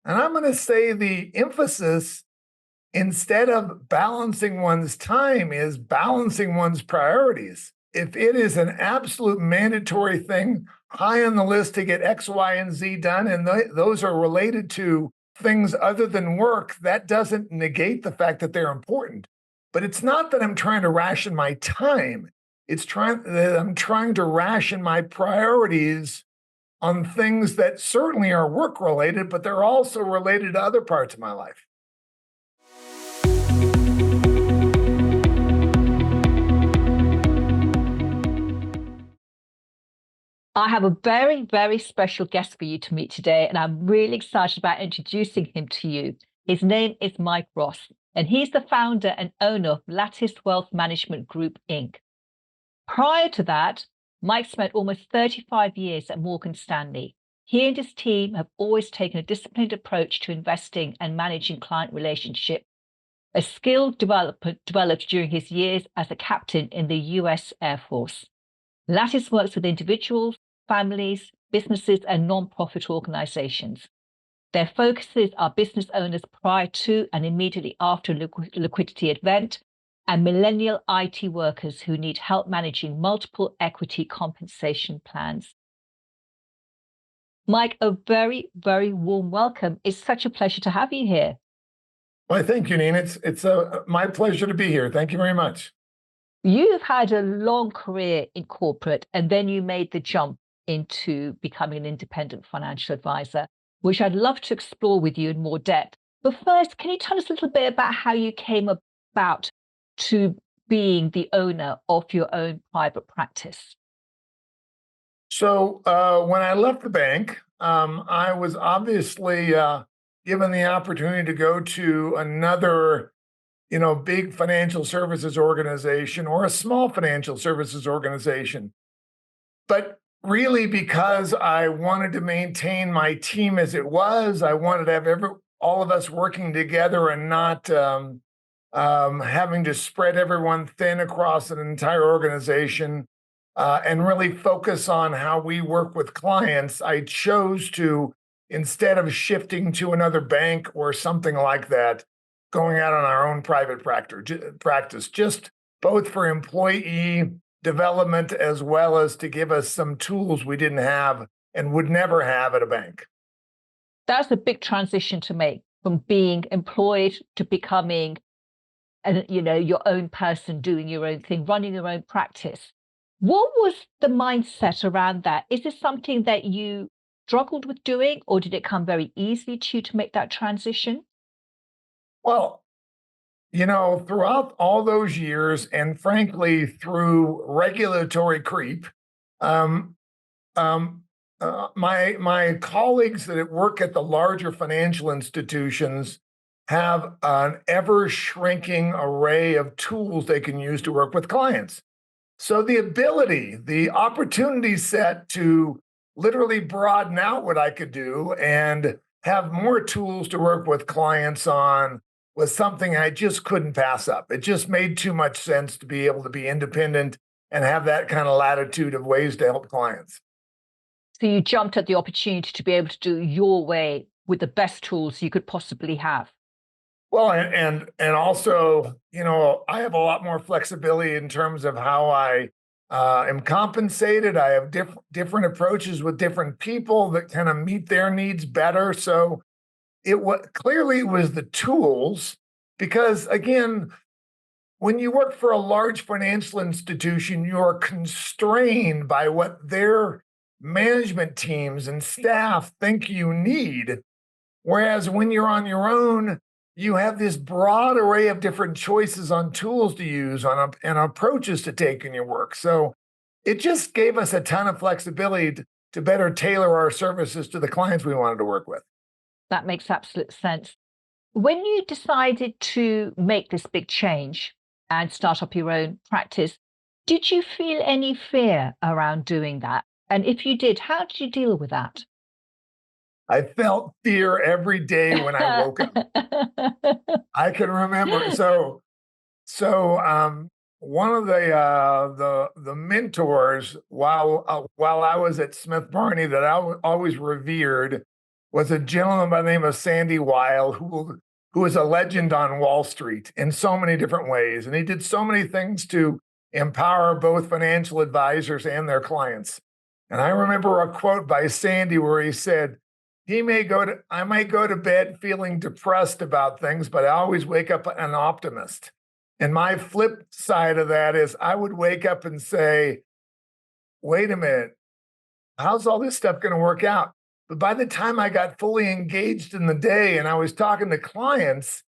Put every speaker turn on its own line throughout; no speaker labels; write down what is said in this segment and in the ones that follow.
And I'm going to say the emphasis, instead of balancing one's time, is balancing one's priorities. If it is an absolute mandatory thing high on the list to get X, Y, and Z done, and those are related to things other than work, that doesn't negate the fact that they're important. But it's not that I'm trying to ration my time. I'm trying to ration my priorities on things that certainly are work related, but they're also related to other parts of my life.
I have a very, very special guest for you to meet today, and I'm really excited about introducing him to you. His name is Mike Ross, and he's the founder and owner of Latticed Wealth Management Group, Inc. Prior to that, Mike spent almost 35 years at Morgan Stanley. He and his team have always taken a disciplined approach to investing and managing client relationships, a skill developed during his years as a captain in the US Air Force. Lattice works with individuals, families, businesses, and non-profit organizations. Their focuses are business owners prior to and immediately after a liquidity event, and millennial IT workers who need help managing multiple equity compensation plans. Mike, a very, very warm welcome. It's such a pleasure to have you here.
Well, thank you, Nina. It's my pleasure to be here. Thank you very much.
You've had a long career in corporate, and then you made the jump into becoming an independent financial advisor, which I'd love to explore with you in more depth. But first, can you tell us a little bit about how you came about to being the owner of your own private practice?
So when I left the bank, I was obviously given the opportunity to go to another, big financial services organization or a small financial services organization. But really, because I wanted to maintain my team as it was, I wanted to have all of us working together and not having to spread everyone thin across an entire organization, and really focus on how we work with clients. I chose to, instead of shifting to another bank or something like that, going out on our own private practice, just both for employee development as well as to give us some tools we didn't have and would never have at a bank.
That's a big transition to make from being employed to becoming your own person, doing your own thing, running your own practice. What was the mindset around that? Is this something that you struggled with doing, or did it come very easily to you to make that transition?
Well, throughout all those years, and frankly, through regulatory creep, um, my colleagues that work at the larger financial institutions have an ever shrinking array of tools they can use to work with clients. So the opportunity set to literally broaden out what I could do and have more tools to work with clients on was something I just couldn't pass up. It just made too much sense to be able to be independent and have that kind of latitude of ways to help clients.
So you jumped at the opportunity to be able to do your way with the best tools you could possibly have.
Well, and also, I have a lot more flexibility in terms of how I am compensated. I have different approaches with different people that kind of meet their needs better. So clearly it was the tools, because again, when you work for a large financial institution, you're constrained by what their management teams and staff think you need. Whereas when you're on your own, you have this broad array of different choices on tools to use and approaches to take in your work. So it just gave us a ton of flexibility to better tailor our services to the clients we wanted to work with.
That makes absolute sense. When you decided to make this big change and start up your own practice, did you feel any fear around doing that? And if you did, how did you deal with that?
I felt fear every day when I woke up. I can remember. So one of the mentors while I was at Smith Barney that I always revered was a gentleman by the name of Sandy Weil, who is a legend on Wall Street in so many different ways. And he did so many things to empower both financial advisors and their clients. And I remember a quote by Sandy where he said, I might go to bed feeling depressed about things, but I always wake up an optimist. And my flip side of that is I would wake up and say, wait a minute, how's all this stuff going to work out? But by the time I got fully engaged in the day and I was talking to clients,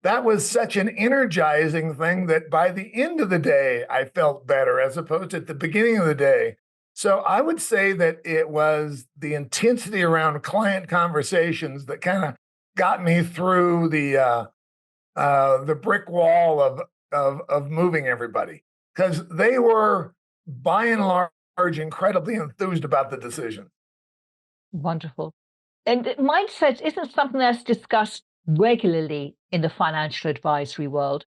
that was such an energizing thing that by the end of the day, I felt better as opposed to at the beginning of the day. So I would say that it was the intensity around client conversations that kind of got me through the brick wall of moving everybody, because they were by and large incredibly enthused about the decision.
Wonderful. And mindset isn't something that's discussed regularly in the financial advisory world.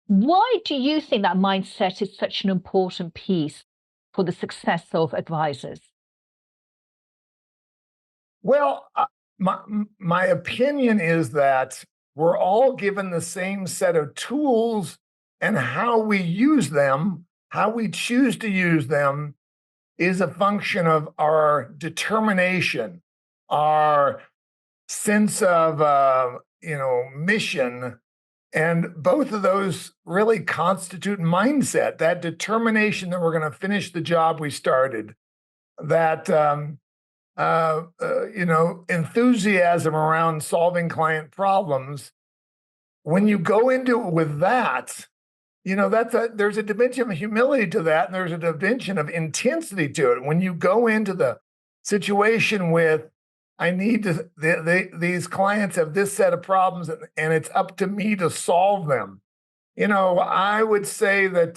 Why do you think that mindset is such an important piece for the success of advisors?
Well, my opinion is that we're all given the same set of tools, and how we use them, how we choose to use them, is a function of our determination, our sense of mission, and both of those really constitute mindset. That determination that we're going to finish the job we started, that enthusiasm around solving client problems. When you go into it with that, there's a dimension of humility to that, and there's a dimension of intensity to it. When you go into the situation with, I need to, these clients have this set of problems, and it's up to me to solve them. I would say that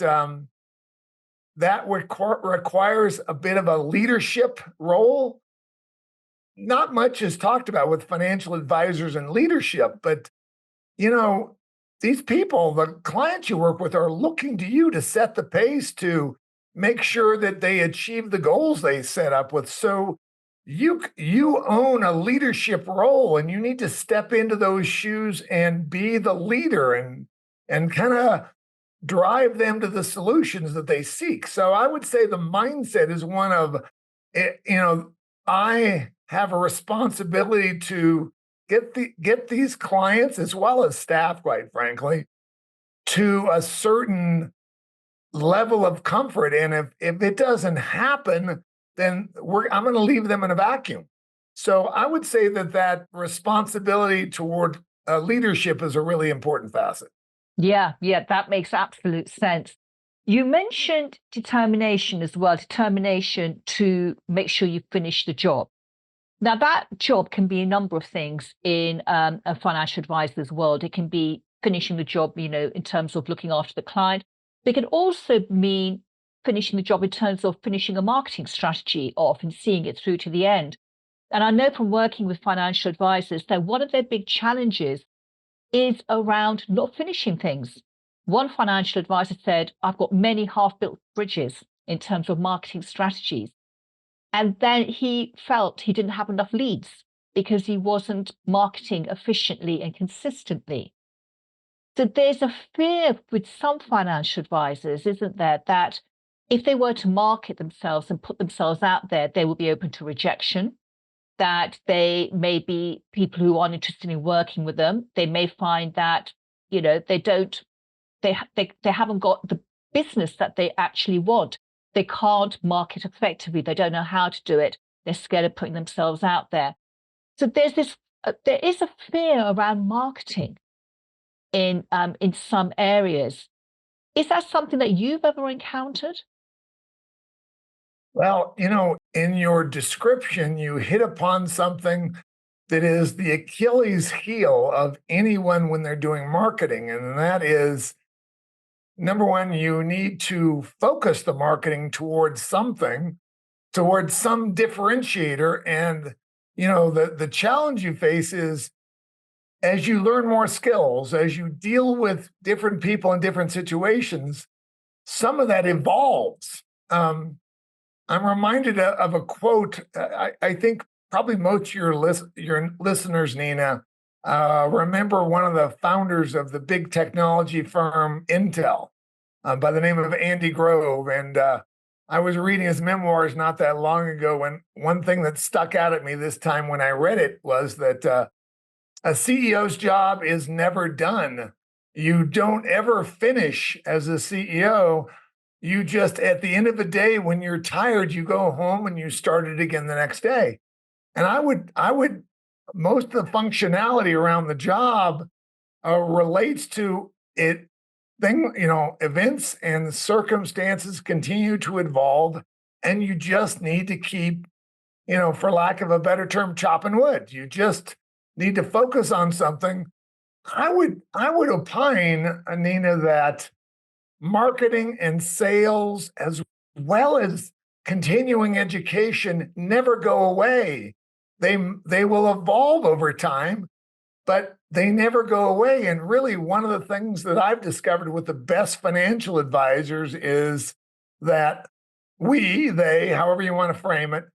that requires a bit of a leadership role. Not much is talked about with financial advisors and leadership, but these people, the clients you work with, are looking to you to set the pace, to make sure that they achieve the goals they set up with. So you own a leadership role, and you need to step into those shoes and be the leader and kind of drive them to the solutions that they seek. So I would say the mindset is one of, I have a responsibility to get these clients, as well as staff, quite frankly, to a certain level of comfort. And if it doesn't happen, then I'm going to leave them in a vacuum. So I would say that responsibility toward leadership is a really important facet.
Yeah, that makes absolute sense. You mentioned determination as well, determination to make sure you finish the job. Now, that job can be a number of things in a financial advisor's world. It can be finishing the job, in terms of looking after the client. But it can also mean finishing the job in terms of finishing a marketing strategy off and seeing it through to the end. And I know from working with financial advisors that one of their big challenges is around not finishing things. One financial advisor said, I've got many half-built bridges in terms of marketing strategies. And then he felt he didn't have enough leads because he wasn't marketing efficiently and consistently. So there's a fear with some financial advisors, isn't there, that if they were to market themselves and put themselves out there, they will be open to rejection, that they may be people who aren't interested in working with them. They may find that, they haven't got the business that they actually want. They can't market effectively. They don't know how to do it. They're scared of putting themselves out there. So there is a fear around marketing in some areas. Is that something that you've ever encountered?
Well, in your description, you hit upon something that is the Achilles heel of anyone when they're doing marketing. And that is, number one, you need to focus the marketing towards something, towards some differentiator. And, the challenge you face is, as you learn more skills, as you deal with different people in different situations, some of that evolves. I'm reminded of a quote. I think probably most of your listeners, Nina, remember one of the founders of the big technology firm Intel, by the name of Andy Grove. And I was reading his memoirs not that long ago, when one thing that stuck out at me this time when I read it was that a CEO's job is never done. You don't ever finish as a CEO. You just, at the end of the day, when you're tired, you go home and you start it again the next day. And most of the functionality around the job relates to it. Events and circumstances continue to evolve, and you just need to keep, for lack of a better term, chopping wood. You just need to focus on something. I would opine, Nina, that marketing and sales, as well as continuing education, never go away. They will evolve over time, but they never go away. And really, one of the things that I've discovered with the best financial advisors is that they, however you want to frame it,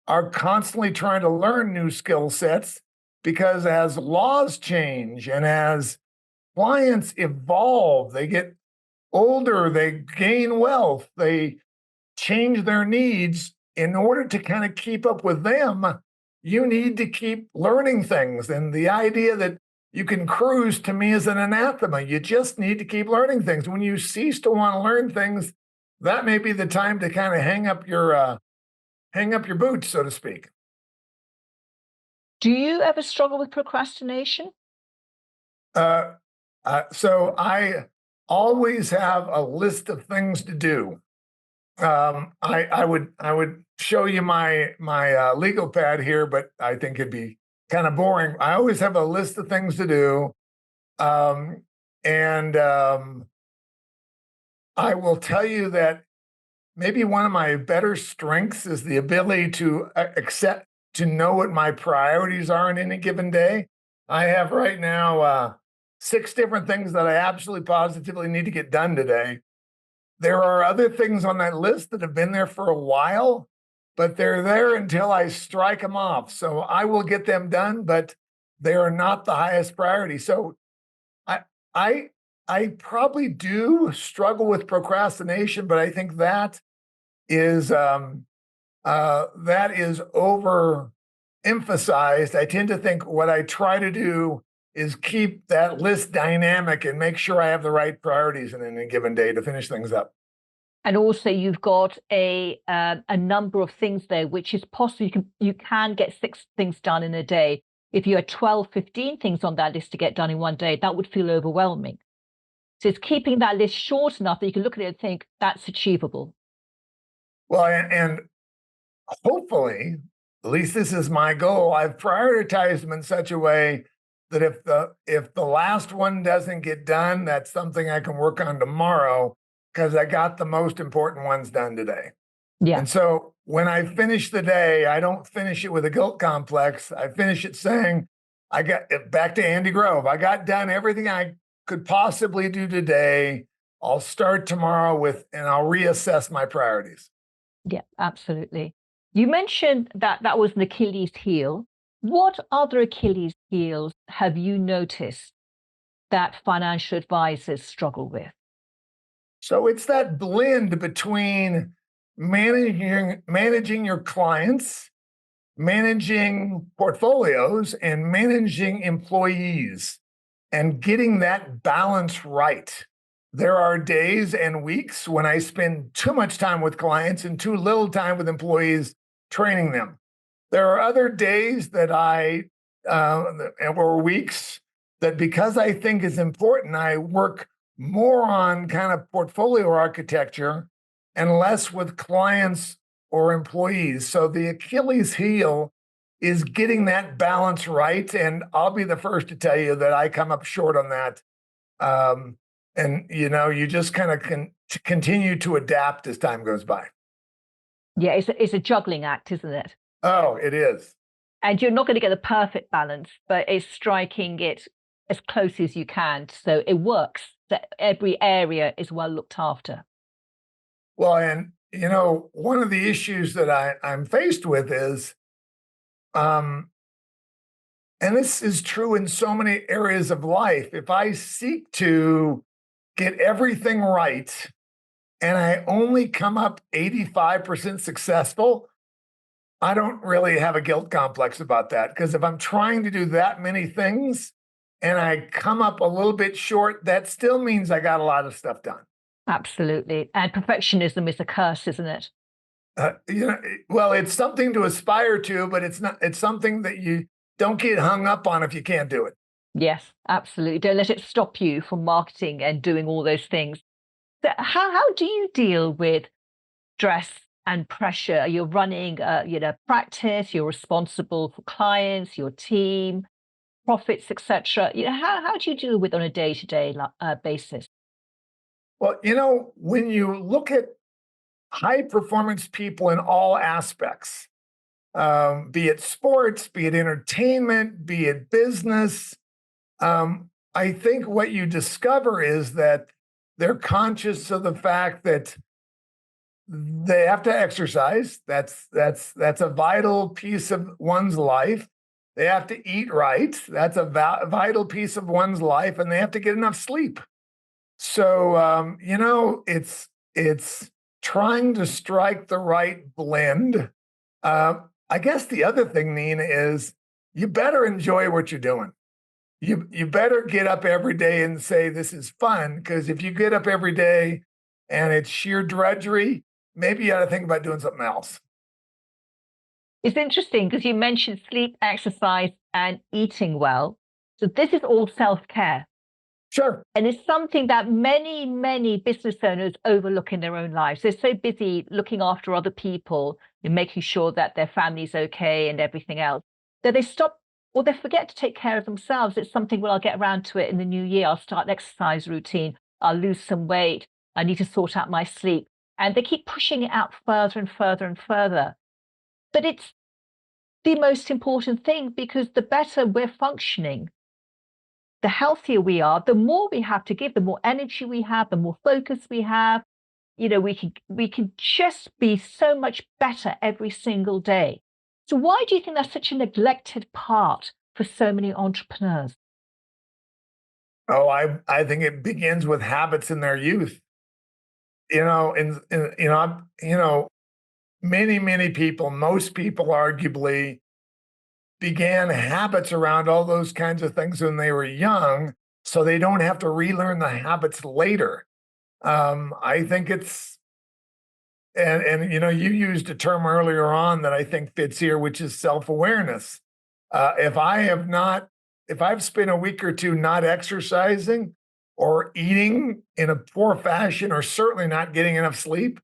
are constantly trying to learn new skill sets, because as laws change and as clients evolve, they get older, they gain wealth, they change their needs. In order to kind of keep up with them, you need to keep learning things. And the idea that you can cruise, to me, is an anathema. You just need to keep learning things. When you cease to want to learn things, that may be the time to kind of hang up your boots, so to speak.
Do you ever struggle with procrastination?
So I always have a list of things to do. I would show you my legal pad here, but I think it'd be kind of boring. I always have a list of things to do, and I will tell you that maybe one of my better strengths is the ability to know what my priorities are in any given day. I have right now 6 different things that I absolutely positively need to get done today. There are other things on that list that have been there for a while, but they're there until I strike them off. So I will get them done, but they are not the highest priority. So I I I probably do struggle with procrastination, but I think is that is overemphasized. I tend to think what I try to do is keep that list dynamic and make sure I have the right priorities in any given day to finish things up.
And also, you've got a number of things there, which is possible. You can get 6 things done in a day. If you had 12, 15 things on that list to get done in one day, that would feel overwhelming. So it's keeping that list short enough that you can look at it and think that's achievable.
Well, and hopefully, at least this is my goal, I've prioritized them in such a way that if the last one doesn't get done, that's something I can work on tomorrow, because I got the most important ones done today.
Yeah.
And so when I finish the day, I don't finish it with a guilt complex. I finish it saying, I got back to Andy Grove. I got done everything I could possibly do today. I'll start tomorrow and I'll reassess my priorities.
Yeah, absolutely. You mentioned that was an Achilles heel. What other Achilles heels have you noticed that financial advisors struggle with?
So it's that blend between managing your clients, managing portfolios, and managing employees, and getting that balance right. There are days and weeks when I spend too much time with clients and too little time with employees training them. There are other days that or weeks that, because I think is important, I work more on kind of portfolio architecture and less with clients or employees. So the Achilles heel is getting that balance right. And I'll be the first to tell you that I come up short on that. And you just kind of continue to adapt as time goes by.
Yeah, it's a juggling act, isn't it?
Oh, it is.
And you're not going to get the perfect balance, but it's striking it as close as you can. So it works, that every area is well looked after.
Well, and one of the issues that I'm faced with is Um, and this is true in so many areas of life. If I seek to get everything right and I only come up 85% successful, I don't really have a guilt complex about that. Because if I'm trying to do that many things and I come up a little bit short, that still means I got a lot of stuff done.
Absolutely. And perfectionism is a curse, isn't it?
Well, it's something to aspire to, but it's not, it's something that you don't get hung up on if you can't do it.
Yes, absolutely. Don't let it stop you from marketing and doing all those things. So how do you deal with stress and pressure? You're running practice, you're responsible for clients, your team, profits, etc. How do you deal with on a day-to-day basis?
Well, when you look at high performance people in all aspects, be it sports, be it entertainment, be it business, I think what you discover is that they're conscious of the fact that they have to exercise. That's a vital piece of one's life. They have to eat right. That's a vital piece of one's life, and they have to get enough sleep. So it's trying to strike the right blend. I guess the other thing, Nina, is you better enjoy what you're doing. You better get up every day and say this is fun, because if you get up every day and it's sheer drudgery, maybe you ought to think about doing something else.
It's interesting because you mentioned sleep, exercise, and eating well. So this is all self-care.
Sure.
And it's something that many, many business owners overlook in their own lives. They're so busy looking after other people and making sure that their family's okay and everything else that they stop or they forget to take care of themselves. It's something, well, I'll get around to it in the new year. I'll start an exercise routine. I'll lose some weight. I need to sort out my sleep. And they keep pushing it out further and further and further. But it's the most important thing because the better we're functioning, the healthier we are, the more we have to give, the more energy we have, the more focus we have. We can just be so much better every single day. So why do you think that's such a neglected part for so many entrepreneurs?
Oh, I think it begins with habits in their youth. Many people, most people arguably began habits around all those kinds of things when they were young, so they don't have to relearn the habits later. I think it's and you used a term earlier on that I think fits here, which is self-awareness. If I've spent a week or two not exercising or eating in a poor fashion, or certainly not getting enough sleep,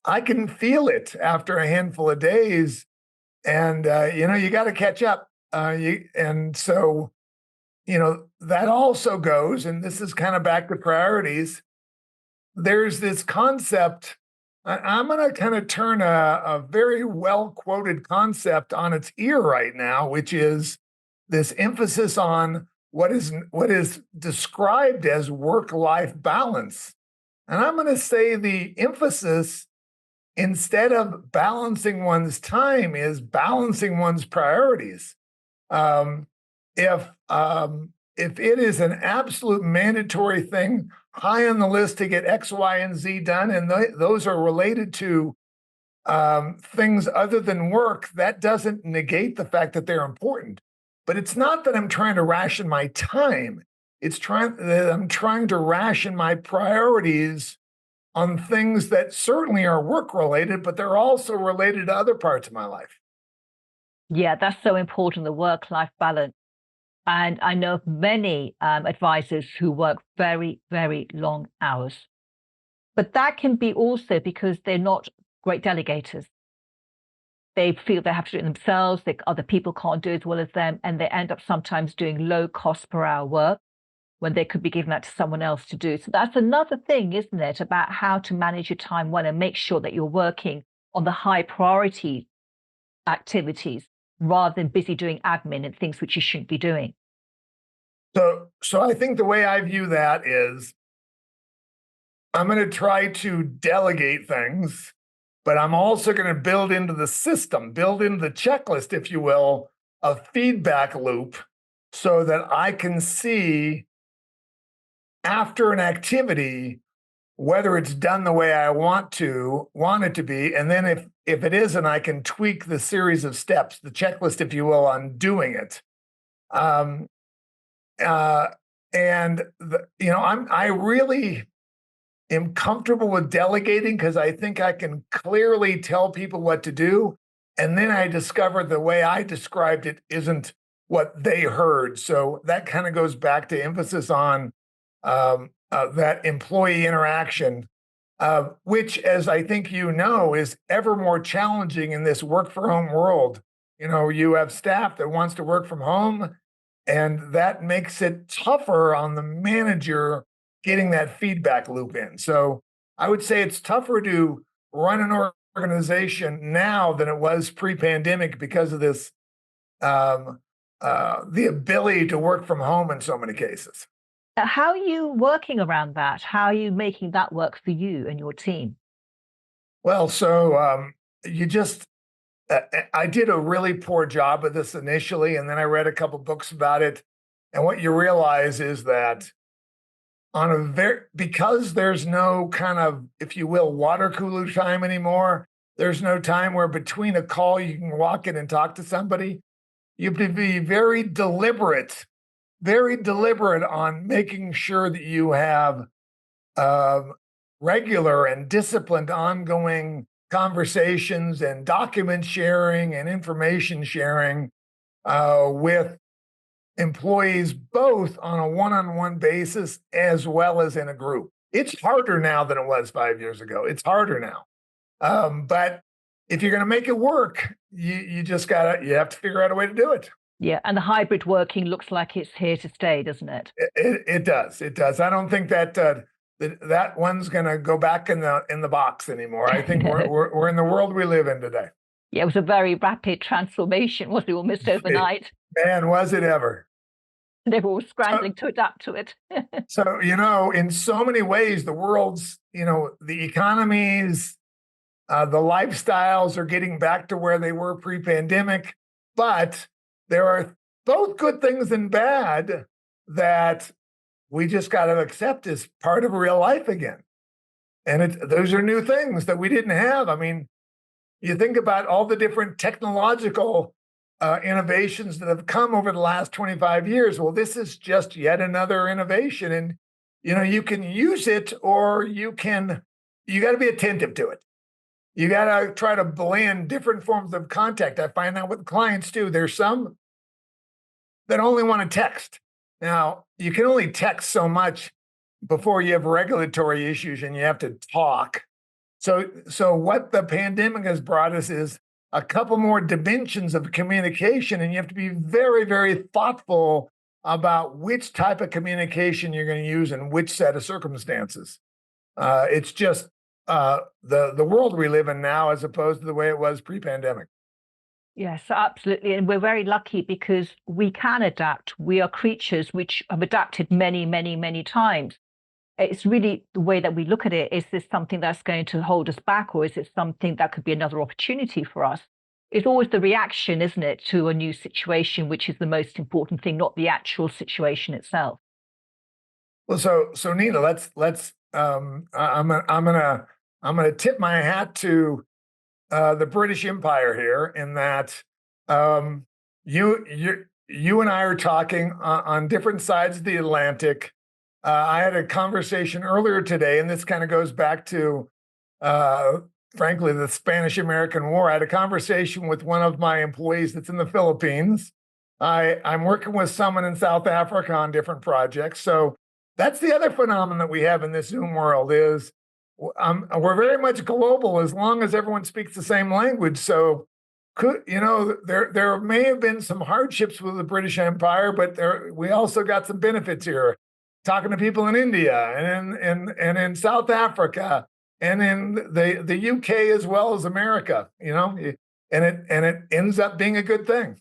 I can feel it after a handful of days, and you got to catch up. And so that also goes, and this is kind of back to priorities. There's this concept. I'm going to kind of turn a very well quoted concept on its ear right now, which is this emphasis on what is described as work-life balance. And I'm going to say the emphasis, instead of balancing one's time, is balancing one's priorities. Um, if it is an absolute mandatory thing high on the list to get X, Y, and Z done, and those are related to things other than work, that doesn't negate the fact that they're important. But it's not that I'm trying to ration my time. It's trying that I'm trying to ration my priorities on things that certainly are work related, but they're also related to other parts of my life.
Yeah, that's so important, the work-life balance. And I know of many advisors who work very, very long hours. But that can be also because they're not great delegators. They feel they have to do it themselves, other people can't do it as well as them, and they end up sometimes doing low cost per hour work when they could be giving that to someone else to do. So that's another thing, isn't it, about how to manage your time well and make sure that you're working on the high priority activities rather than busy doing admin and things which you shouldn't be doing.
So I think the way I view that is I'm going to try to delegate things, but I'm also going to build into the system, build into the checklist, if you will, a feedback loop so that I can see after an activity whether it's done the way I want it to be. And then if it isn't, I can tweak the series of steps, the checklist, if you will, on doing it. Um, uh, and I really am comfortable with delegating because I think I can clearly tell people what to do. And then I discovered the way I described it isn't what they heard. So that kind of goes back to emphasis on that employee interaction, which, as I think you know, is ever more challenging in this work from home world. You have staff that wants to work from home, and that makes it tougher on the manager getting that feedback loop in. So I would say it's tougher to run an organization now than it was pre-pandemic because of this, the ability to work from home in so many cases.
How are you working around that? How are you making that work for you and your team?
Well, so you just, I did a really poor job of this initially, and then I read a couple books about it. And what you realize is that because there's no kind of, if you will, water cooler time anymore, there's no time where between a call you can walk in and talk to somebody. You have to be very deliberate on making sure that you have um, regular and disciplined ongoing conversations and document sharing and information sharing with employees, both on a one-on-one basis as well as in a group. It's harder now than it was 5 years ago. It's harder now. But if you're going to make it work, you have to figure out a way to do it.
Yeah, and the hybrid working looks like it's here to stay, doesn't it?
It does. It does. I don't think that that one's going to go back in the box anymore. I think we're in the world we live in today.
Yeah, it was a very rapid transformation, wasn't it? Almost overnight.
Man, was it ever?
They were all scrambling to adapt to it.
So, in so many ways, the world's, the economies, the lifestyles are getting back to where they were pre-pandemic, but there are both good things and bad that we just got to accept as part of real life again. And those are new things that we didn't have. I mean, you think about all the different technological innovations that have come over the last 25 years. Well, this is just yet another innovation. And, you can use it or you got to be attentive to it. You got to try to blend different forms of contact. I find that with clients too. There's some that only want to text. Now, you can only text so much before you have regulatory issues and you have to talk. So what the pandemic has brought us is a couple more dimensions of communication, and you have to be very, very thoughtful about which type of communication you're going to use in which set of circumstances. It's just the world we live in now as opposed to the way it was pre-pandemic.
Yes, absolutely. And we're very lucky because we can adapt. We are creatures which have adapted many, many, many times. It's really the way that we look at it. Is this something that's going to hold us back, or is it something that could be another opportunity for us? It's always the reaction, isn't it, to a new situation, which is the most important thing, not the actual situation itself.
Well, so Nina, I'm gonna tip my hat to the British Empire here in that you and I are talking on different sides of the Atlantic. I had a conversation earlier today, and this kind of goes back to, frankly, the Spanish-American War. I had a conversation with one of my employees that's in the Philippines. I'm working with someone in South Africa on different projects. So that's the other phenomenon that we have in this Zoom world is we're very much global as long as everyone speaks the same language. So there may have been some hardships with the British Empire, but we also got some benefits here. Talking to people in India and in South Africa and in the UK as well as America, and it ends up being a good thing.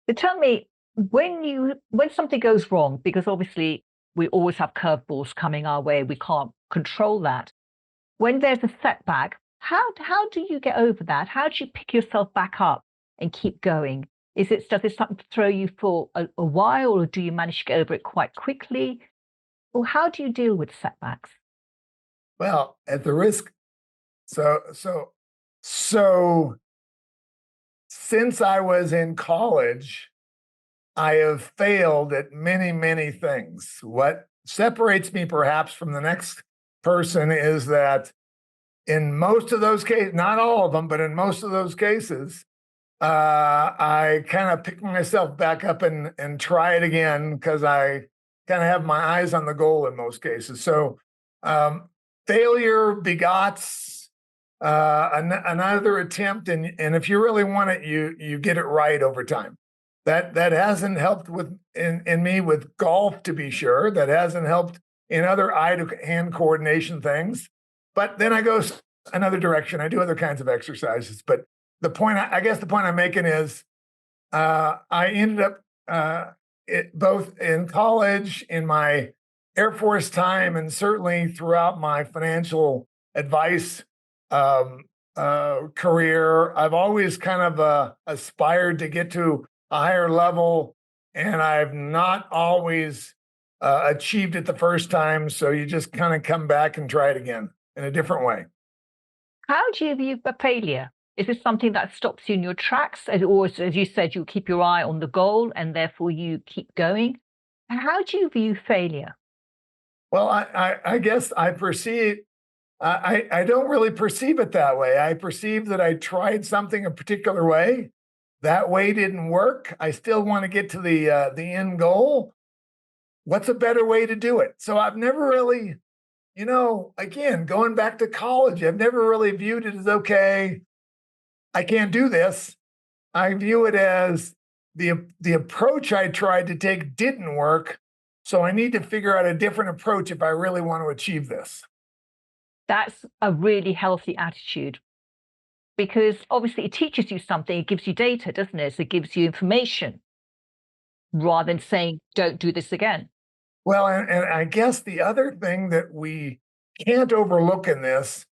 So tell me, when something goes wrong, because obviously we always have curveballs coming our way, we can't control that. When there's a setback, How do you get over that? How do you pick yourself back up and keep going? Does it something throw you for a while, or do you manage to get over it quite quickly? Or how do you deal with setbacks?
Well, at the risk, so so so since I was in college, I have failed at many, many things. What separates me perhaps from the next person is that in most of those cases, not all of them, but in most of those cases, I kind of pick myself back up and try it again because I kind of have my eyes on the goal in most cases. So um, failure begots another attempt, and if you really want it, you get it right over time. That hasn't helped with in me with golf, to be sure. That hasn't helped in other eye to hand coordination things. But then I go another direction. I do other kinds of exercises. But I guess the point I'm making is I ended up both in college, in my Air Force time, and certainly throughout my financial advice um, career. I've always kind of aspired to get to a higher level, and I've not always achieved it the first time. So you just kind of come back and try it again in a different way.
How do you view a failure? Is this something that stops you in your tracks, or as you said, you keep your eye on the goal and therefore you keep going? How do you view failure?
Well, I guess I perceive I don't really perceive it that way. I perceive that I tried something a particular way. That way didn't work. I still want to get to the end goal. What's a better way to do it? So I've never really, again, going back to college, I've never really viewed it as okay, I can't do this. I view it as the approach I tried to take didn't work. So I need to figure out a different approach if I really want to achieve this.
That's a really healthy attitude because obviously it teaches you something, it gives you data, doesn't it? So it gives you information rather than saying, don't do this again.
Well, and I guess the other thing that we can't overlook in this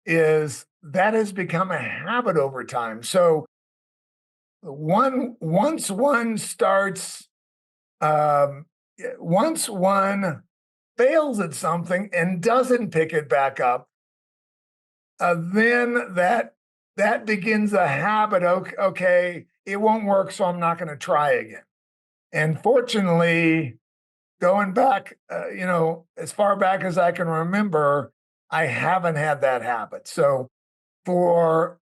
is that has become a habit over time. So once one starts, um, once one fails at something and doesn't pick it back up, then that begins a habit. Okay, okay, it won't work, so I'm not going to try again. And fortunately, going back, as far back as I can remember, I haven't had that habit. So for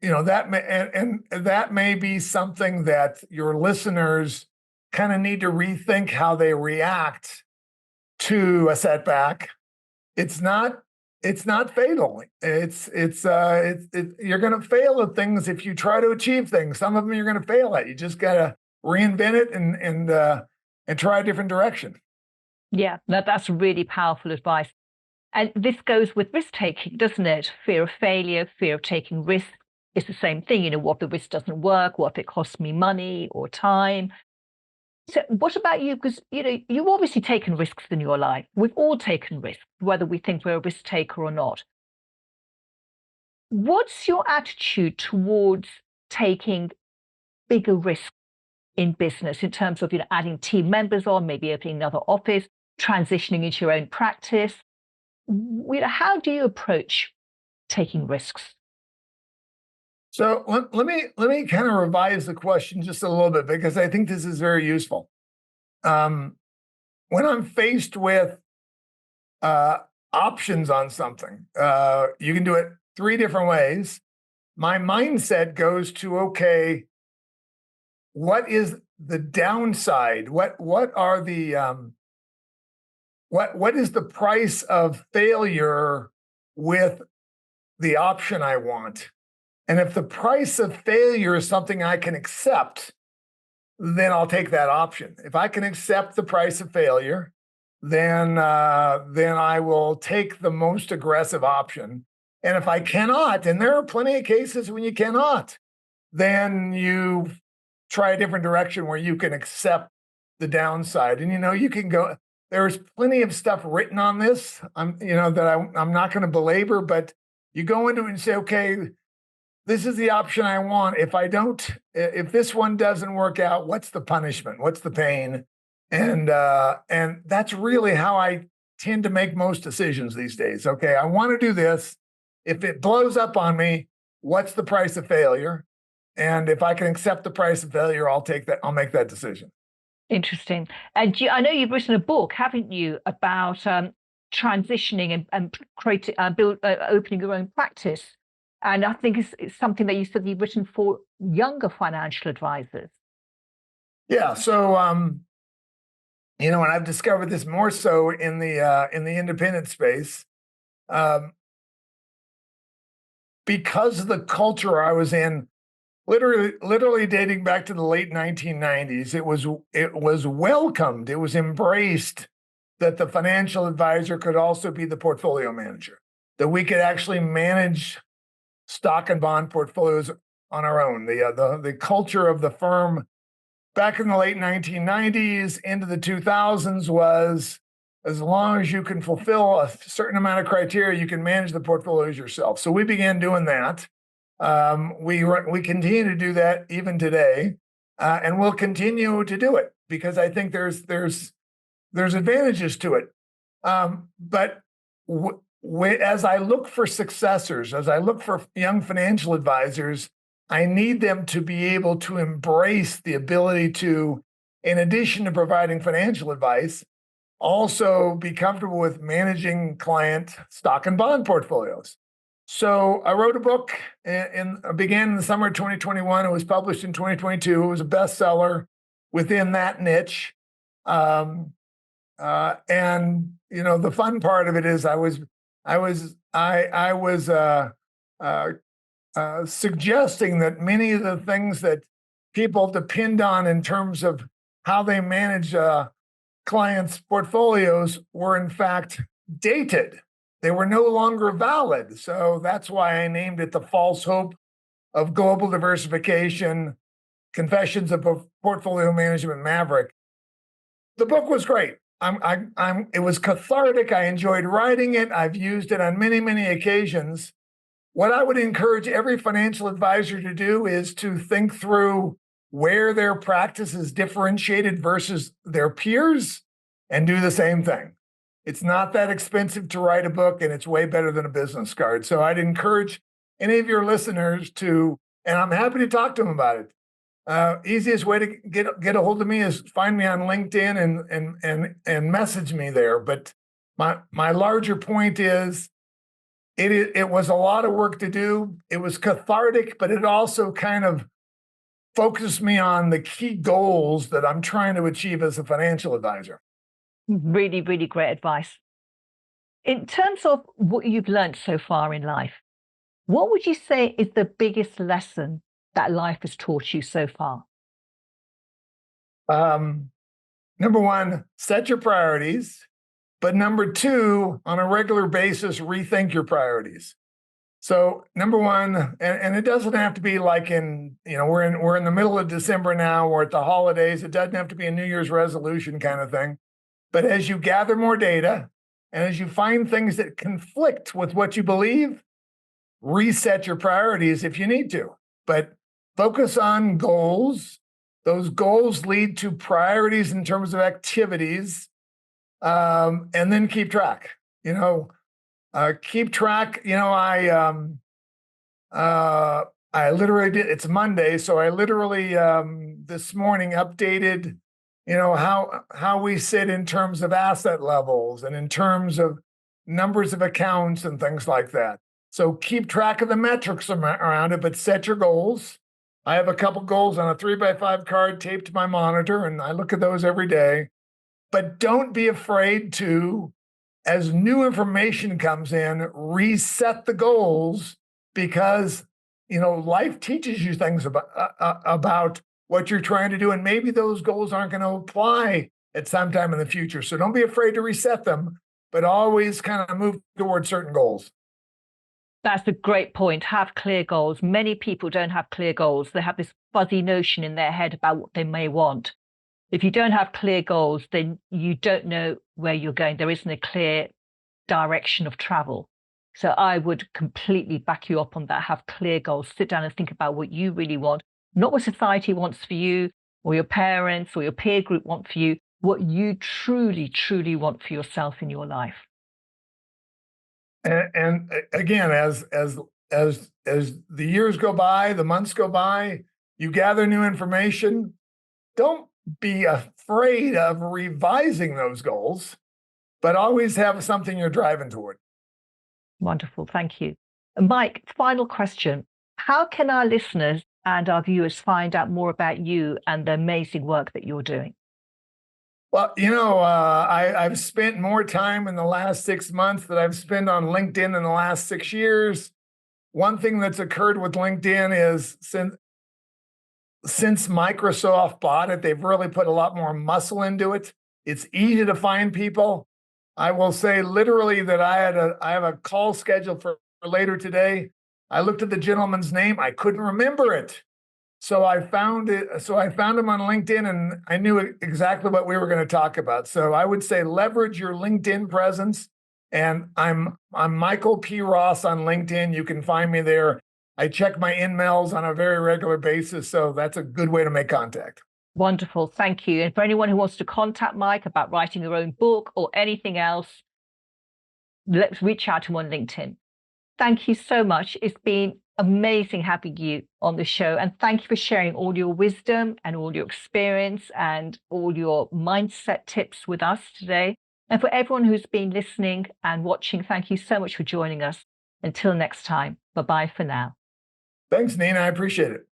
that may and that may be something that your listeners kind of need to rethink how they react to a setback. It's not it's not fatal. You're going to fail at things if you try to achieve things. Some of them you're going to fail at. You just got to reinvent it and try a different direction.
Yeah, that's really powerful advice. And this goes with risk taking, doesn't it? Fear of failure, fear of taking risks. It's the same thing. What if the risk doesn't work? What if it costs me money or time? So what about you? Because, you've obviously taken risks in your life. We've all taken risks, whether we think we're a risk taker or not. What's your attitude towards taking bigger risks in business in terms of, adding team members on, maybe opening another office, transitioning into your own practice? How do you approach taking risks?
So let me kind of revise the question just a little bit because I think this is very useful. Um, when I'm faced with uh, options on something, you can do it three different ways. My mindset goes to, okay, what is the downside? What are the what is the price of failure with the option I want? And if the price of failure is something I can accept, then I'll take that option. If I can accept the price of failure, then I will take the most aggressive option. And if I cannot, and there are plenty of cases when you cannot, then you try a different direction where you can accept the downside. And you can go. There's plenty of stuff written on this. I'm not going to belabor, but You go into it and say, okay, this is the option I want. If this one doesn't work out, what's the punishment? What's the pain? And that's really how I tend to make most decisions these days. Okay, I want to do this. If it blows up on me, what's the price of failure? And if I can accept the price of failure, I'll take that. I'll make that decision.
Interesting. And I know you've written a book, haven't you, about transitioning and creating, opening your own practice. And I think it's something that you said you've written for younger financial advisors.
Yeah. So, and I've discovered this more so in the independent space, because of the culture I was in. Literally dating back to the late 1990s, it was welcomed, it was embraced that the financial advisor could also be the portfolio manager, that we could actually manage stock and bond portfolios on our own. The culture of the firm back in the late 1990s into the 2000s was, as long as you can fulfill a certain amount of criteria, you can manage the portfolios yourself. So we began doing that. We continue to do that even today, and we'll continue to do it because I think there's advantages to it. But as I look for successors, as I look for young financial advisors, I need them to be able to embrace the ability to, in addition to providing financial advice, also be comfortable with managing client stock and bond portfolios. So I wrote a book began in the summer of 2021. It was published in 2022. It was a bestseller within that niche. And the fun part of it is I was suggesting that many of the things that people depend on in terms of how they manage clients' portfolios were in fact dated. They were no longer valid. So that's why I named it The False Hope of Global Diversification, Confessions of a Portfolio Management Maverick. The book was great. It was cathartic. I enjoyed writing it. I've used it on many, many occasions. What I would encourage every financial advisor to do is to think through where their practice is differentiated versus their peers and do the same thing. It's not that expensive to write a book, and it's way better than a business card. So I'd encourage any of your listeners to, and I'm happy to talk to them about it. Easiest way to get a hold of me is find me on LinkedIn and message me there. But my larger point is, it was a lot of work to do. It was cathartic, but it also kind of focused me on the key goals that I'm trying to achieve as a financial advisor.
Really, really great advice. In terms of what you've learned so far in life, what would you say is the biggest lesson that life has taught you so far?
Number one, set your priorities. But number two, on a regular basis, rethink your priorities. So number one, and it doesn't have to be like we're in the middle of December now, we're at the holidays. It doesn't have to be a New Year's resolution kind of thing. But as you gather more data and as you find things that conflict with what you believe, reset your priorities if you need to. But focus on goals. Those goals lead to priorities in terms of activities, and then keep track. Keep track. I literally did. It's Monday, so I literally this morning updated how we sit in terms of asset levels and in terms of numbers of accounts and things like that. So keep track of the metrics around it, but set your goals. I have a couple goals on a 3x5 card taped to my monitor, and I look at those every day. But don't be afraid to, as new information comes in, reset the goals, because life teaches you things about what you're trying to do, and maybe those goals aren't going to apply at some time in the future. So don't be afraid to reset them, but always kind of move towards certain goals.
That's a great point. Have clear goals. Many people don't have clear goals. They have this fuzzy notion in their head about what they may want. If you don't have clear goals, then you don't know where you're going. There isn't a clear direction of travel. So I would completely back you up on that. Have clear goals, sit down and think about what you really want, not what society wants for you or your parents or your peer group want for you, what you truly, truly want for yourself in your life.
And again, as the years go by, the months go by, you gather new information. Don't be afraid of revising those goals, but always have something you're driving toward.
Wonderful. Thank you. And Mike, final question. How can our listeners and our viewers find out more about you and the amazing work that you're doing?
Well, I've spent more time in the last 6 months that I've spent on LinkedIn in the last 6 years. One thing that's occurred with LinkedIn is since Microsoft bought it, they've really put a lot more muscle into it. It's easy to find people. I will say literally that I have a call scheduled for later today. I looked at the gentleman's name. I couldn't remember it. So I found it. So I found him on LinkedIn and I knew exactly what we were going to talk about. So I would say leverage your LinkedIn presence. And I'm Michael P. Ross on LinkedIn. You can find me there. I check my emails on a very regular basis. So that's a good way to make contact.
Wonderful. Thank you. And for anyone who wants to contact Mike about writing their own book or anything else, let's reach out to him on LinkedIn. Thank you so much. It's been amazing having you on the show. And thank you for sharing all your wisdom and all your experience and all your mindset tips with us today. And for everyone who's been listening and watching, thank you so much for joining us. Until next time, bye-bye for now.
Thanks, Nina. I appreciate it.